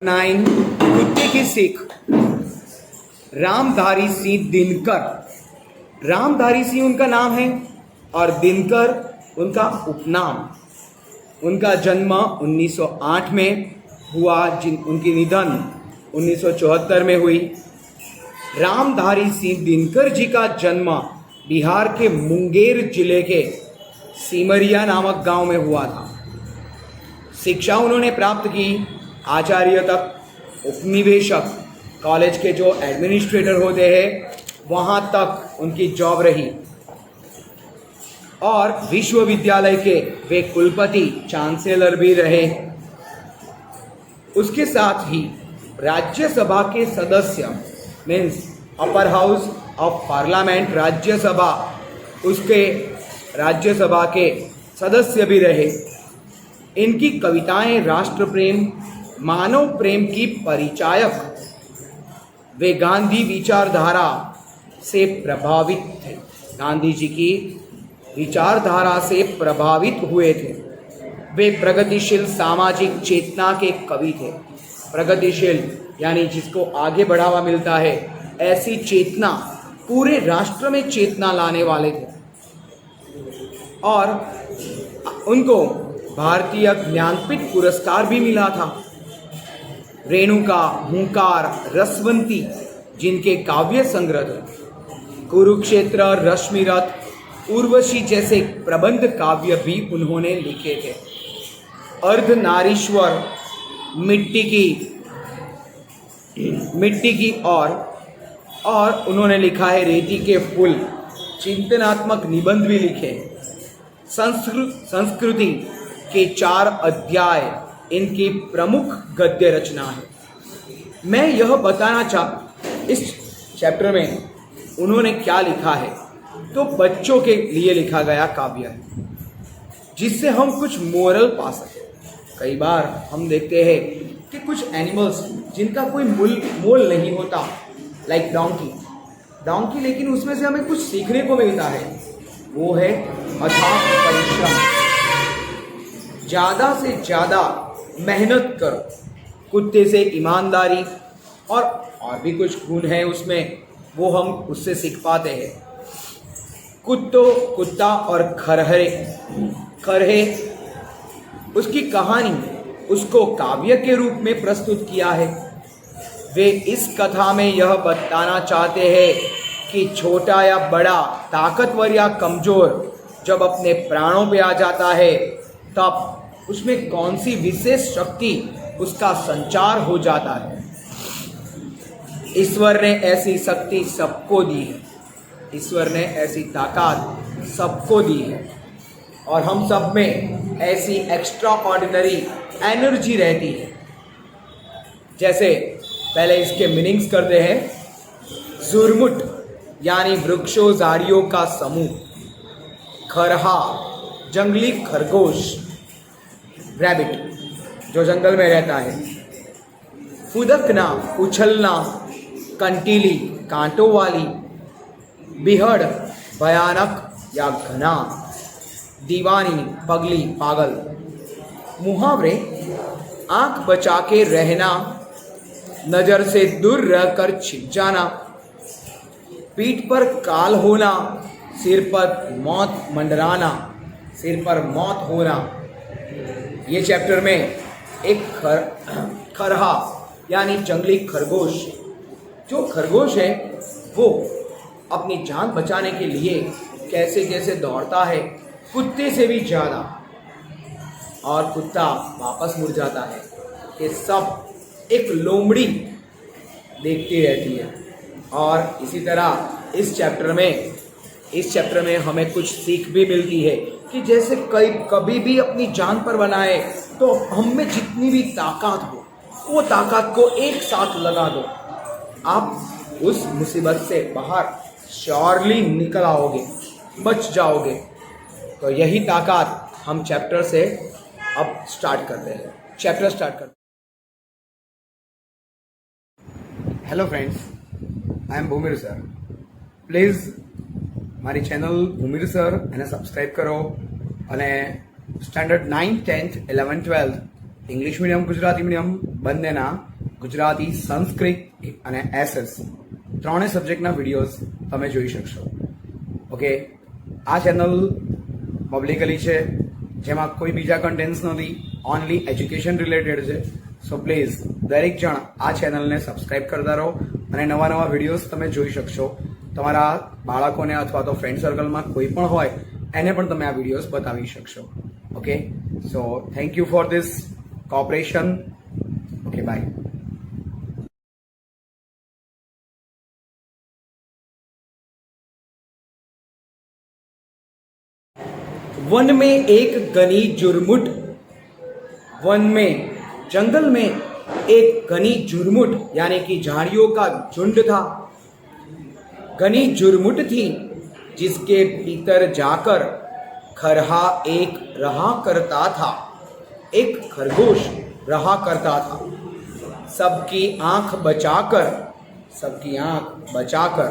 9 कुत्ते की सीख। रामधारी सिंह दिनकर। रामधारी सिंह उनका नाम है और दिनकर उनका उपनाम। उनका जन्म 1908 में हुआ, उनकी निधन 1974 में हुई। रामधारी सिंह दिनकर जी का जन्म बिहार के मुंगेर जिले के सिमरिया नामक गांव में हुआ था। शिक्षा उन्होंने प्राप्त की आचार्य तक, उपनिवेशक, कॉलेज के जो एडमिनिस्ट्रेटर होते हैं वहाँ तक उनकी जॉब रही और विश्वविद्यालय के वे कुलपति, चांसलर भी रहे। उसके साथ ही राज्यसभा के सदस्य means upper house of parliament, Rajya Sabha, उसके राज्यसभा के सदस्य भी रहे। इनकी कविताएं राष्ट्र प्रेम, मानव प्रेम की परिचायक। वे गांधी विचारधारा से प्रभावित थे, गांधी जी की विचारधारा से प्रभावित हुए थे। वे प्रगतिशील सामाजिक चेतना के कवि थे। प्रगतिशील यानी जिसको आगे बढ़ावा मिलता है, ऐसी चेतना, पूरे राष्ट्र में चेतना लाने वाले थे। और उनको भारतीय ज्ञानपीठ पुरस्कार भी मिला था। रेणुका, हुंकार, रसवंती जिनके काव्य संग्रह थे, कुरुक्षेत्र, रश्मिरथ, उर्वशी जैसे प्रबंध काव्य भी उन्होंने लिखे थे। अर्धनारीश्वर, मिट्टी की और उन्होंने लिखा है रेती के फूल, चिंतनात्मक निबंध भी लिखे। संस्कृति के 4 अध्याय इनकी प्रमुख गद्य रचना है। मैं यह बताना इस चैप्टर में उन्होंने क्या लिखा है, तो बच्चों के लिए लिखा गया काव्य है जिससे हम कुछ मोरल पा सके। कई बार हम देखते हैं कि कुछ एनिमल्स जिनका कोई मोल नहीं होता, लाइक डोंकी, लेकिन उसमें से हमें कुछ सीखने को मिलता है। वो है अथाक परिश्रम, ज़्यादा से ज़्यादा मेहनत करो। कुत्ते से ईमानदारी और भी कुछ गुण है उसमें, वो हम उससे सीख पाते हैं। कुत्ता और खरहे, उसकी कहानी उसको काव्य के रूप में प्रस्तुत किया है। वे इस कथा में यह बताना चाहते हैं कि छोटा या बड़ा, ताकतवर या कमजोर जब अपने प्राणों पे आ जाता है तब उसमें कौन सी विशेष शक्ति उसका संचार हो जाता है। ईश्वर ने ऐसी शक्ति सबको दी है, ईश्वर ने ऐसी ताकत सबको दी है और हम सब में ऐसी एक्स्ट्रा ऑर्डिनरी एनर्जी रहती है। जैसे पहले इसके मीनिंग्स करते हैं। जुर्मुट यानी वृक्षों झाड़ियों का समूह, खरहा जंगली खरगोश, रैबिट जो जंगल में रहता है, फुदकना उछलना, कंटीली कांटों वाली, बिहड़ भयानक या घना, दीवानी पगली पागल, मुहावरे आंख बचा के रहना, नजर से दूर रहकर छिप जाना, पीठ पर काल होना, सिर पर मौत मंडराना, सिर पर मौत होना। ये चैप्टर में एक खरहा यानी जंगली खरगोश, जो खरगोश है वो अपनी जान बचाने के लिए कैसे कैसे दौड़ता है, कुत्ते से भी ज़्यादा, और कुत्ता वापस मुड़ जाता है। ये सब एक लोमड़ी देखती रहती है। और इसी तरह इस चैप्टर में हमें कुछ सीख भी मिलती है कि जैसे कभी भी अपनी जान पर बनाए तो हम में जितनी भी ताकत हो वो ताकत को एक साथ लगा दो, आप उस मुसीबत से बाहर श्योरली निकल आओगे, बच जाओगे। तो यही ताकत हम चैप्टर से अब स्टार्ट करते हैं। चैप्टर स्टार्ट करते हैं। हेलो फ्रेंड्स, आई एम भूमिर सर। પ્લીઝ મારી ચેનલ ભૂમિર સર એને સબસ્ક્રાઈબ કરો અને standard 9th 10th 11th 12th English medium, Gujarati medium બંનેના ગુજરાતી, સંસ્કૃત અને એસએસ ત્રણેય સબ્જેક્ટના વિડીયોઝ તમે જોઈ શકશો. ઓકે, આ ચેનલ પબ્લિકલી છે, જેમાં કોઈ બીજા કન્ટેન્ટ્સ નથી, ઓનલી એજ્યુકેશન રિલેટેડ છે. સો પ્લીઝ દરેક જણ આ ચેનલને સબસ્ક્રાઇબ કરતા રહો અને નવા નવા વિડીયોઝ તમે જોઈ શકશો. તમારા બાળકોને અથવા તો ફ્રેન્ડ સર્કલમાં કોઈ પણ હોય એને પણ તમે આ વિડીયોઝ બતાવી શકશો. Okay, so thank you for this cooperation. Okay, bye. वन में एक घनी जुरमुट, वन में जंगल में एक घनी जुरमुट यानी कि झाड़ियों का झुंड था. घनी जुरमुट थी जिसके भीतर जाकर खरहा एक रहा करता था, एक खरगोश रहा करता था. सबकी आंख बचाकर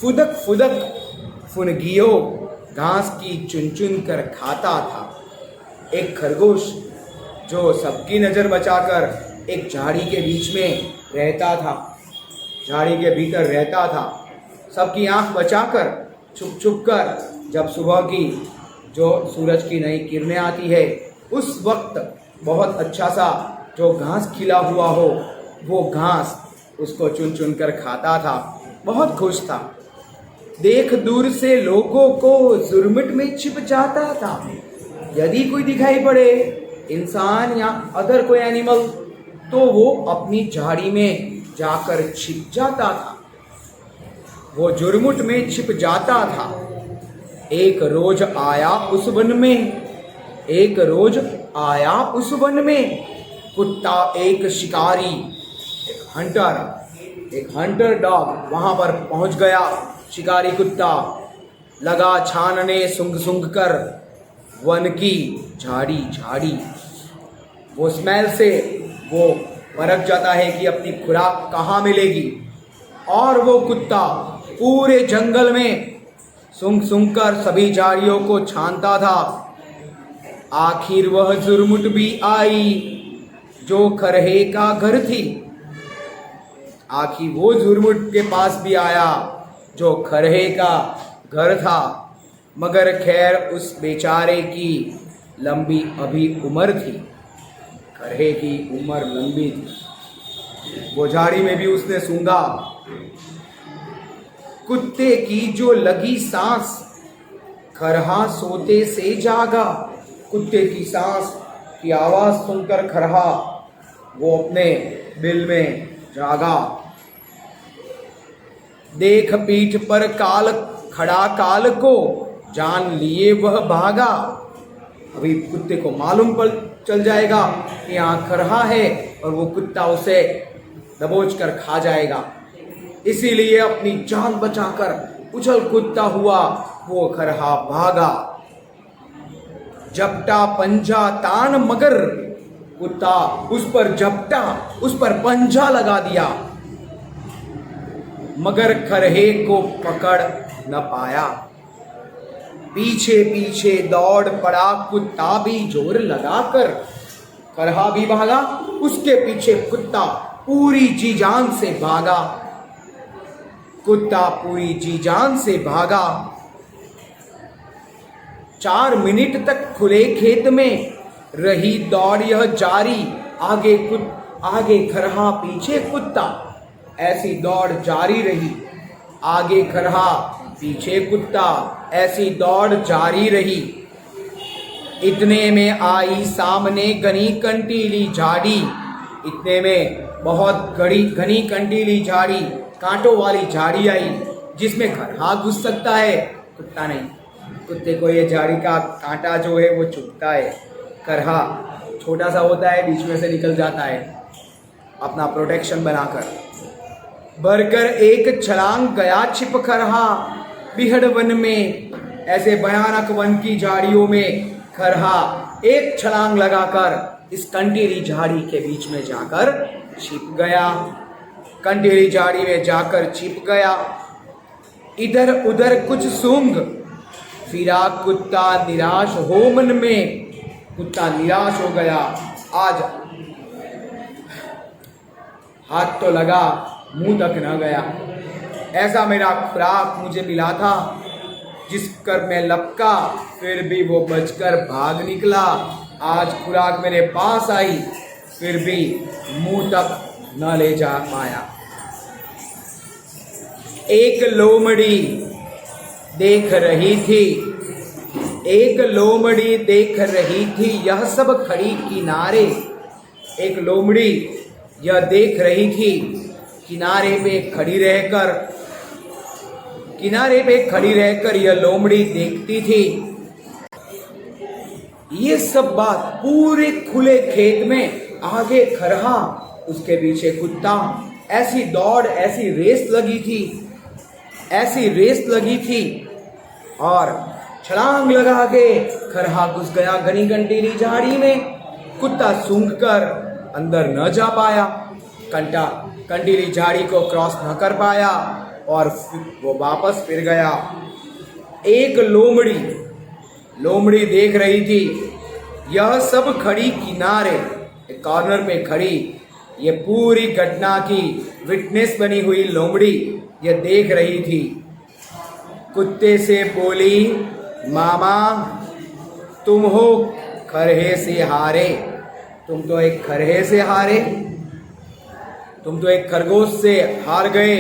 फुदक फुदक फुनगियो घास की चुन चुन कर खाता था. एक खरगोश जो सबकी नज़र बचाकर एक झाड़ी के बीच में रहता था, झाड़ी के भीतर रहता था. सबकी आंख बचाकर छुप छुप कर जब सुबह की जो सूरज की नई किरणें आती है उस वक्त बहुत अच्छा सा जो घास खिला हुआ हो वो घास उसको चुन चुन कर खाता था. बहुत खुश था. देख दूर से लोगों को जुर्मुट में छिप जाता था. यदि कोई दिखाई पड़े, इंसान या अदर कोई एनिमल, तो वो अपनी झाड़ी में जाकर छिप जाता था, वो जुर्मुट में छिप जाता था. एक रोज आया उस वन में कुत्ता, एक शिकारी, एक हंटर डॉग वहां पर पहुंच गया. शिकारी कुत्ता लगा छानने सूंघ सूंघ कर वन की झाड़ी. वो स्मेल से वो परख जाता है कि अपनी खुराक कहाँ मिलेगी, और वो कुत्ता पूरे जंगल में सूंघ सूंघ कर सभी झाड़ियों को छानता था. आखिर वह जुर्मुट भी आई जो खरहे का घर थी. आखिर वो जुर्मुट के पास भी आया जो खरहे का घर था. मगर खैर उस बेचारे की लंबी अभी उम्र थी, खरहे की उम्र लंबी थी. वो झाड़ी में भी उसने सूंघा. कुत्ते की जो लगी सांस खरहा सोते से जागा. कुत्ते की सांस की आवाज सुनकर खरहा वो अपने बिल में जागा. देख पीठ पर खड़ा काल को जान लिए वह भागा. अभी कुत्ते को मालूम चल जाएगा कि यहाँ खरहा है और वो कुत्ता उसे दबोच कर खा जाएगा. इसीलिए अपनी जान बचाकर उछल कूदता हुआ वो खरहा भागा. झपटा पंजा तान मगर कुत्ता उस पर झपटा, उस पर पंजा लगा दिया, मगर खरहे को पकड़ न पाया. पीछे पीछे दौड़ पड़ा कुत्ता भी जोर लगाकर. खरहा भी भागा, उसके पीछे कुत्ता पूरी जी जान से भागा. कुत्ता पूरी जी जान से भागा. 4 मिनट तक खुले खेत में रही दौड़ यह जारी. आगे खरहा पीछे कुत्ता, ऐसी दौड़ जारी रही. आगे खरहा पीछे कुत्ता, ऐसी दौड़ जारी रही. इतने में आई सामने घनी कंटीली झाड़ी. इतने में बहुत घनी कंटीली झाड़ी, कांटों वाली झाड़ी आई जिसमें खरहा घुस सकता है, कुत्ता नहीं. कुत्ते को ये झाड़ी का कांटा जो है वो चुभता है. खरहा छोटा सा होता है, बीच में से निकल जाता है अपना प्रोटेक्शन बनाकर. भरकर एक छलांग गया छिप खरहा बिहड़ वन में. ऐसे भयानक वन की झाड़ियों में खरहा एक छलांग लगाकर इस कंटीली झाड़ी के बीच में जाकर छिप गया. कंटीली झाड़ी में जाकर छिप गया. इधर उधर कुछ सूंघ फिरा कुत्ता निराश हो मन में. कुत्ता निराश हो गया. आज हाथ तो लगा, मुंह तक न गया। ऐसा मेरा खुराक मुझे मिला था, जिस कर मैं लपका, फिर भी वो बचकर भाग निकला। आज खुराक मेरे पास आई, फिर भी मुंह तक न ले जा पाया। एक लोमड़ी देख रही थी, एक लोमड़ी देख रही थी, यह सब खड़ी किनारे। एक लोमड़ी यह देख रही थी, किनारे पे खड़ी रहकर यह लोमड़ी देखती थी। ये सब बात पूरे खुले खेत में, आगे खरहा, उसके पीछे कुत्ता। ऐसी दौड़, ऐसी रेस लगी थी और छलांग लगा के खरहा घुस गया घनी कंटीली झाड़ी में। कुत्ता सूंघ कर अंदर न जा पाया, कंटीली झाड़ी को क्रॉस न कर पाया और वो वापस फिर गया। एक लोमड़ी देख रही थी, यह सब खड़ी किनारे, एक कॉर्नर में खड़ी, ये पूरी घटना की विटनेस बनी हुई लोमड़ी यह देख रही थी। कुत्ते से बोली, मामा तुम हो खरहे से हारे, तुम तो एक खरहे से हारे, तुम तो एक खरगोश से हार गए।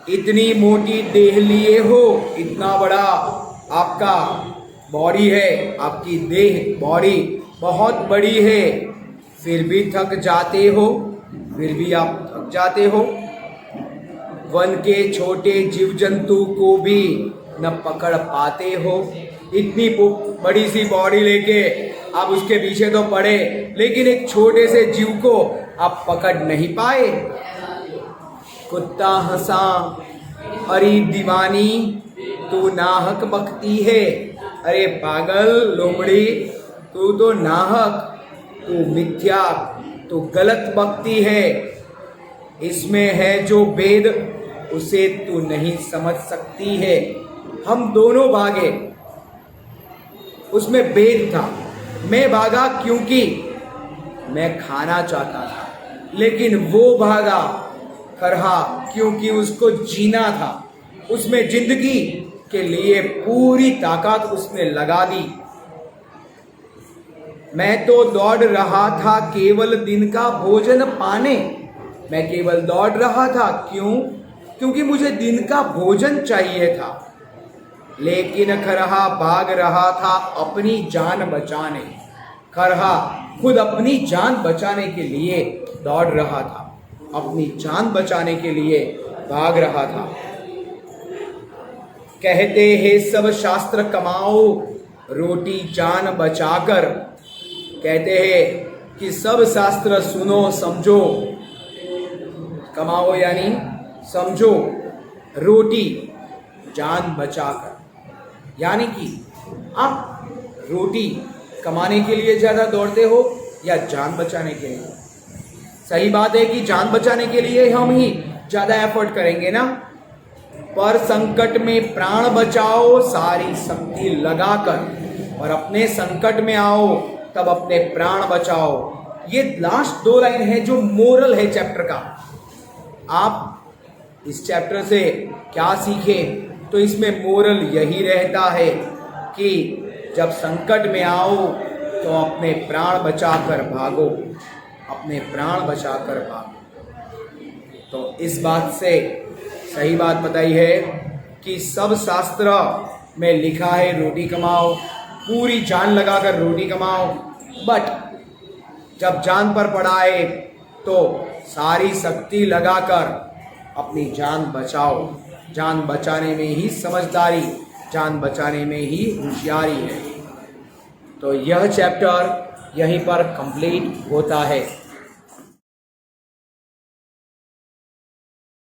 इतनी मोटी देह लिए हो, इतना बड़ा आपका बॉडी है, आपकी देह बॉडी बहुत बड़ी है, फिर भी थक जाते हो, वन के छोटे जीव जंतु को भी न पकड़ पाते हो। इतनी बड़ी सी बॉडी लेके आप उसके पीछे तो पड़े, लेकिन एक छोटे से जीव को आप पकड़ नहीं पाए। कुत्ता हंसा, अरे दीवानी तू नाहक बकती है, अरे पागल लोमड़ी तू तो नाहक, तू मिथ्या, तू गलत बकती है। इसमें है जो भेद उसे तू नहीं समझ सकती है। हम दोनों भागे, उसमें भेद था। मैं भागा क्योंकि मैं खाना चाहता था, लेकिन वो भागा खरहा क्योंकि उसको जीना था। उसमें जिंदगी के लिए पूरी ताकत उसने लगा दी। मैं तो दौड़ रहा था केवल दिन का भोजन पाने, मैं केवल दौड़ रहा था, क्यों? क्योंकि मुझे दिन का भोजन चाहिए था। लेकिन खरहा भाग रहा था अपनी जान बचाने। खरहा खुद अपनी जान बचाने के लिए दौड़ रहा था, अपनी जान बचाने के लिए भाग रहा था। कहते हैं सब शास्त्र कमाओ रोटी जान बचाकर। कहते हैं कि सब शास्त्र सुनो समझो, कमाओ यानी समझो, रोटी जान बचाकर, यानी कि आप रोटी कमाने के लिए ज़्यादा दौड़ते हो या जान बचाने के लिए? सही बात है कि जान बचाने के लिए हम ही ज़्यादा एफर्ट करेंगे ना, पर संकट में प्राण बचाओ सारी शक्ति लगाकर, और अपने संकट में आओ तब अपने प्राण बचाओ। ये लास्ट 2 लाइन है जो मोरल है चैप्टर का। आप इस चैप्टर से क्या सीखें? तो इसमें मोरल यही रहता है कि जब संकट में आओ तो अपने प्राण बचाकर भागो, अपने प्राण बचाकर भागो। तो इस बात से सही बात बताई है कि सब शास्त्र में लिखा है रोटी कमाओ, पूरी जान लगाकर रोटी कमाओ, बट जब जान पर पड़ाए तो सारी शक्ति लगाकर अपनी जान बचाओ। जान बचाने में ही समझदारी, जान बचाने में ही होशियारी है। तो यह चैप्टर यहीं पर कंप्लीट होता है।